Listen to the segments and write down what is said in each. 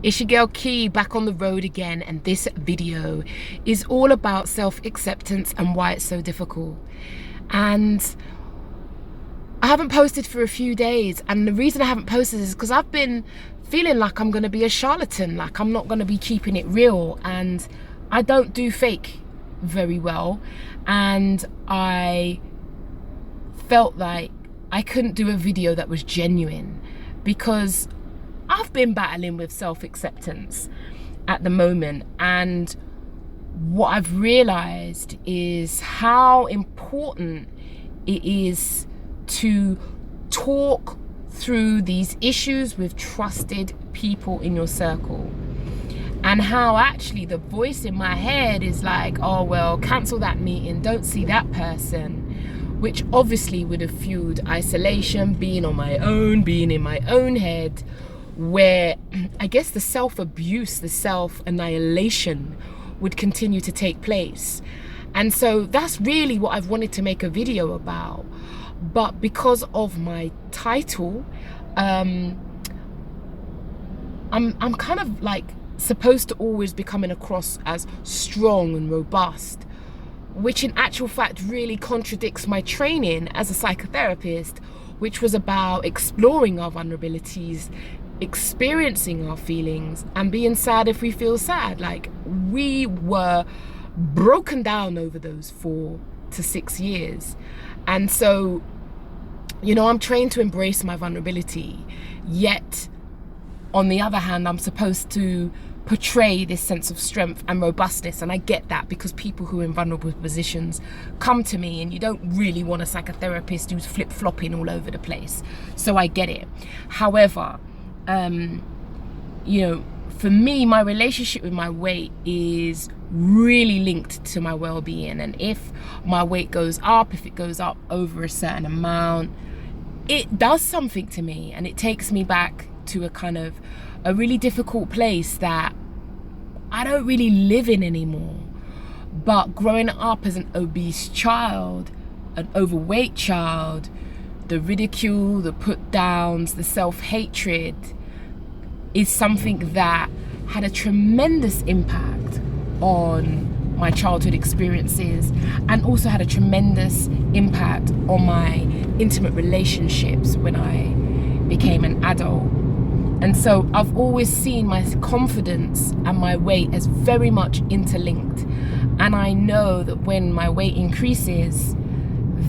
It's your girl Key back on the road again, and this video is all about self-acceptance and why it's so difficult. And I haven't posted for a few days, and the reason I haven't posted is because I've been feeling like I'm going to be a charlatan, like I'm not going to be keeping it real, and I don't do fake very well, and I felt like I couldn't do a video that was genuine because I've been battling with self-acceptance at the moment, and what I've realized is how important it is to talk through these issues with trusted people in your circle, and how actually the voice in my head is like, oh well, cancel that meeting, don't see that person, which obviously would have fueled isolation, being on my own, being in my own head, where I guess the self-abuse, the self-annihilation would continue to take place. And so that's really what I've wanted to make a video about. But because of my title, I'm kind of like supposed to always be coming across as strong and robust, which in actual fact really contradicts my training as a psychotherapist, which was about exploring our vulnerabilities, experiencing our feelings, and being sad if we feel sad. Like, we were broken down over those 4 to 6 years. And so, you know, I'm trained to embrace my vulnerability, yet on the other hand, I'm supposed to portray this sense of strength and robustness. And I get that, because people who are in vulnerable positions come to me, and you don't really want a psychotherapist who's flip-flopping all over the place. So I get it. However, you know, for me, my relationship with my weight is really linked to my well-being. And if my weight goes up, if it goes up over a certain amount, it does something to me, and it takes me back to a kind of a really difficult place that I don't really live in anymore. But growing up as an obese child, an overweight child, the ridicule, the put downs, the self-hatred is something that had a tremendous impact on my childhood experiences, and also had a tremendous impact on my intimate relationships when I became an adult. And so I've always seen my confidence and my weight as very much interlinked. And I know that when my weight increases,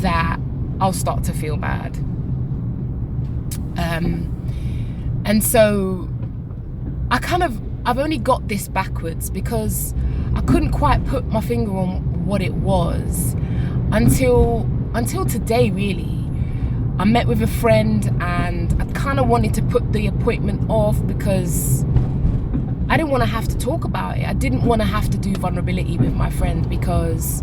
that I'll start to feel bad. And so I've only got this backwards because I couldn't quite put my finger on what it was until today, really. I met with a friend, and I kind of wanted to put the appointment off because I didn't want to have to talk about it. I didn't want to have to do vulnerability with my friend because,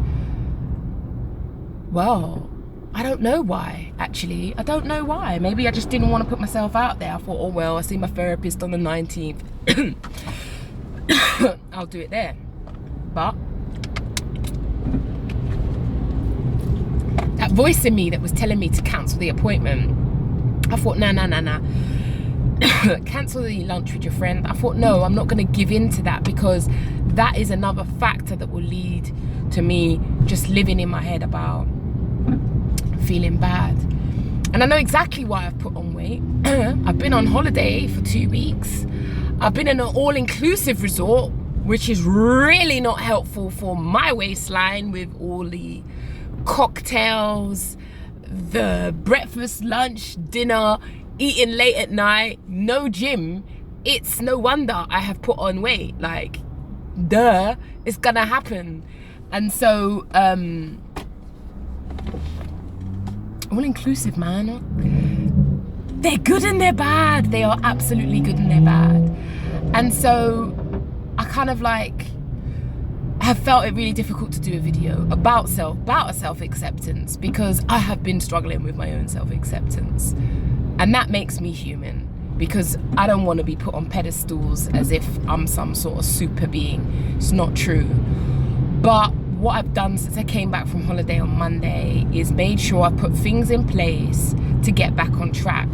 well, I don't know why, actually. I don't know why. Maybe I just didn't want to put myself out there. I thought, oh, well, I see my therapist on the 19th. I'll do it there. But that voice in me that was telling me to cancel the appointment, I thought, nah. Cancel the lunch with your friend. I thought, no, I'm not going to give in to that, because that is another factor that will lead to me just living in my head about feeling bad. And I know exactly why I've put on weight. I've been on holiday for 2 weeks. I've been in an all-inclusive resort, which is really not helpful for my waistline, with all the cocktails, the breakfast, lunch, dinner, eating late at night, no gym. It's no wonder I have put on weight. Like, duh, it's gonna happen. And so all-inclusive, man, they're good and they're bad. They are absolutely good and they're bad. And so I kind of like have felt it really difficult to do a video about self-acceptance, because I have been struggling with my own self-acceptance, and that makes me human, because I don't want to be put on pedestals as if I'm some sort of super being. It's not true. But what I've done since I came back from holiday on Monday is made sure I put things in place to get back on track.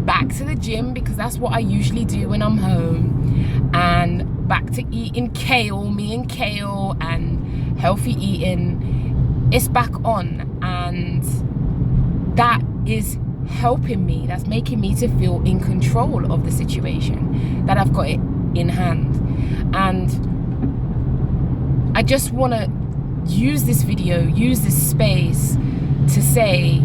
Back to the gym, because that's what I usually do when I'm home. and back to eating kale, me and kale, and healthy eating. It's back on, and that is helping me. That's making me to feel in control of the situation, that I've got it in hand. And I just want to use this video, use this space to say,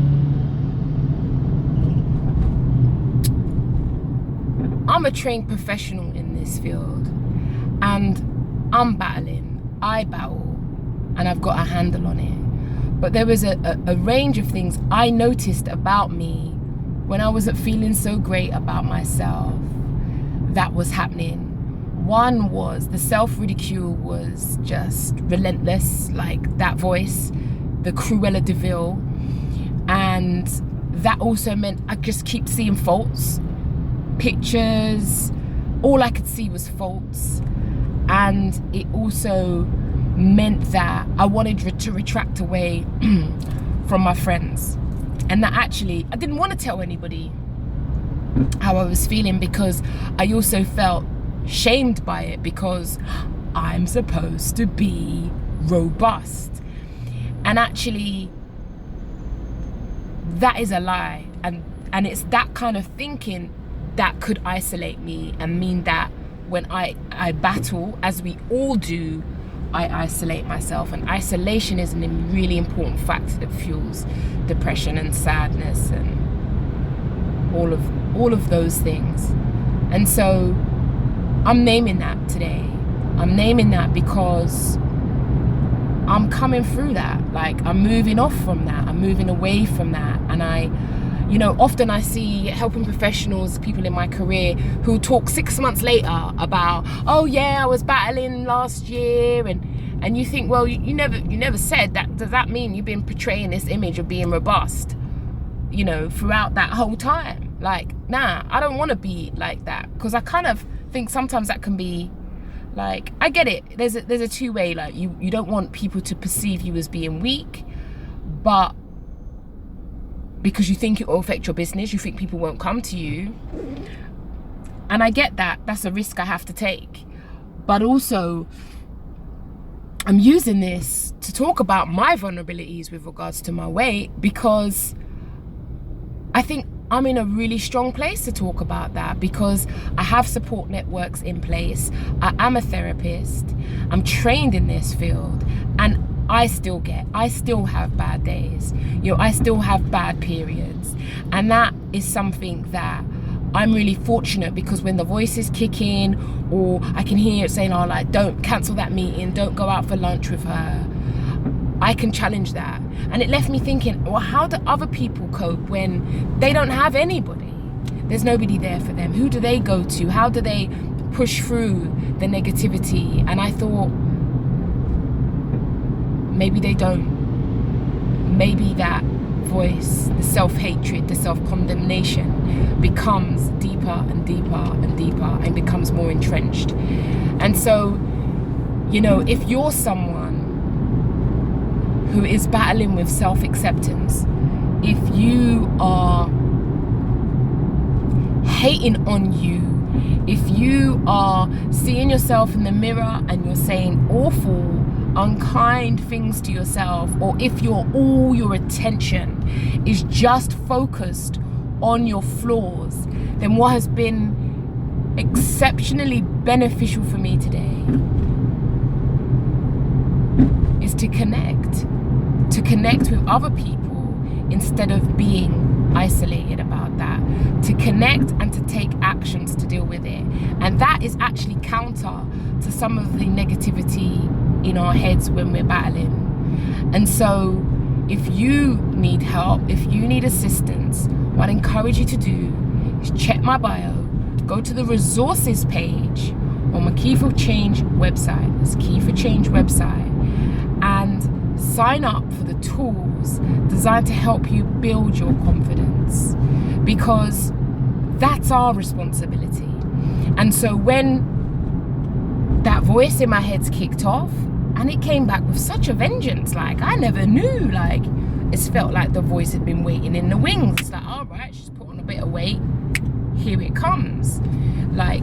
I'm a trained professional in this field, and I'm battling, I battle, and I've got a handle on it. But there was a range of things I noticed about me when I wasn't feeling so great about myself that was happening. One was the self-ridicule was just relentless, like that voice, the Cruella de Vil. And that also meant I just keep seeing faults, pictures, all I could see was faults. And it also meant that I wanted to retract away from my friends, and that actually I didn't want to tell anybody how I was feeling, because I also felt shamed by it, because I'm supposed to be robust, and actually that is a lie. And it's that kind of thinking that could isolate me and mean that when I battle, as we all do, I isolate myself. And isolation is a really important factor that fuels depression and sadness and all of those things. And so I'm naming that today. I'm naming that because I'm coming through that. Like, I'm moving off from that. I'm moving away from that. And often I see helping professionals, people in my career, who talk 6 months later about, oh yeah, I was battling last year, and you think, well, you never said that. Does that mean you've been portraying this image of being robust, throughout that whole time? Like, nah, I don't want to be like that, because I kind of think sometimes that can be like, I get it. There's a two-way, like you don't want people to perceive you as being weak, but because you think it will affect your business, you think people won't come to you. And I get that. That's a risk I have to take. But also, I'm using this to talk about my vulnerabilities with regards to my weight, because I think I'm in a really strong place to talk about that, because I have support networks in place. I am a therapist. I'm trained in this field, and I still have bad days. I still have bad periods. And that is something that I'm really fortunate, because when the voices kick in, or I can hear it saying, oh, like, don't cancel that meeting, don't go out for lunch with her, I can challenge that. And it left me thinking, well, how do other people cope when they don't have anybody? There's nobody there for them. Who do they go to? How do they push through the negativity? And I thought, maybe they don't. Maybe that voice, the self-hatred, the self-condemnation becomes deeper and deeper and deeper and becomes more entrenched. And so, if you're someone who is battling with self-acceptance, if you are hating on you, if you are seeing yourself in the mirror and you're saying awful, unkind things to yourself, or if all your attention is just focused on your flaws, then what has been exceptionally beneficial for me today is to connect with other people instead of being isolated about that, to connect and to take actions to deal with it. And that is actually counter to some of the negativity in our heads when we're battling. And so if you need help, if you need assistance, what I encourage you to do is check my bio, go to the resources page on my Key for Change website, this Key for Change website, and sign up for the tools designed to help you build your confidence, because that's our responsibility. And so when that voice in my head's kicked off, and it came back with such a vengeance, like I never knew, like it's felt like the voice had been waiting in the wings. It's like, all right, she's put on a bit of weight, here it comes. Like,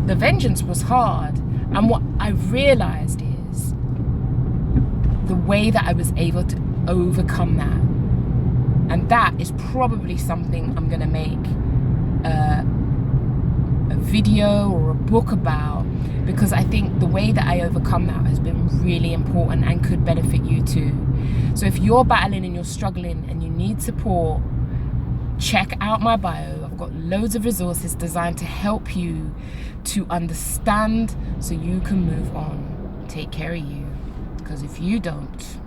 the vengeance was hard. And what I realized is the way that I was able to overcome that. And that is probably something I'm going to make a video or a book about, because I think the way that I overcome that has been really important and could benefit you too. So if you're battling and you're struggling and you need support, check out my bio. I've got loads of resources designed to help you to understand so you can move on. Take care of you, because if you don't,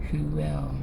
who will?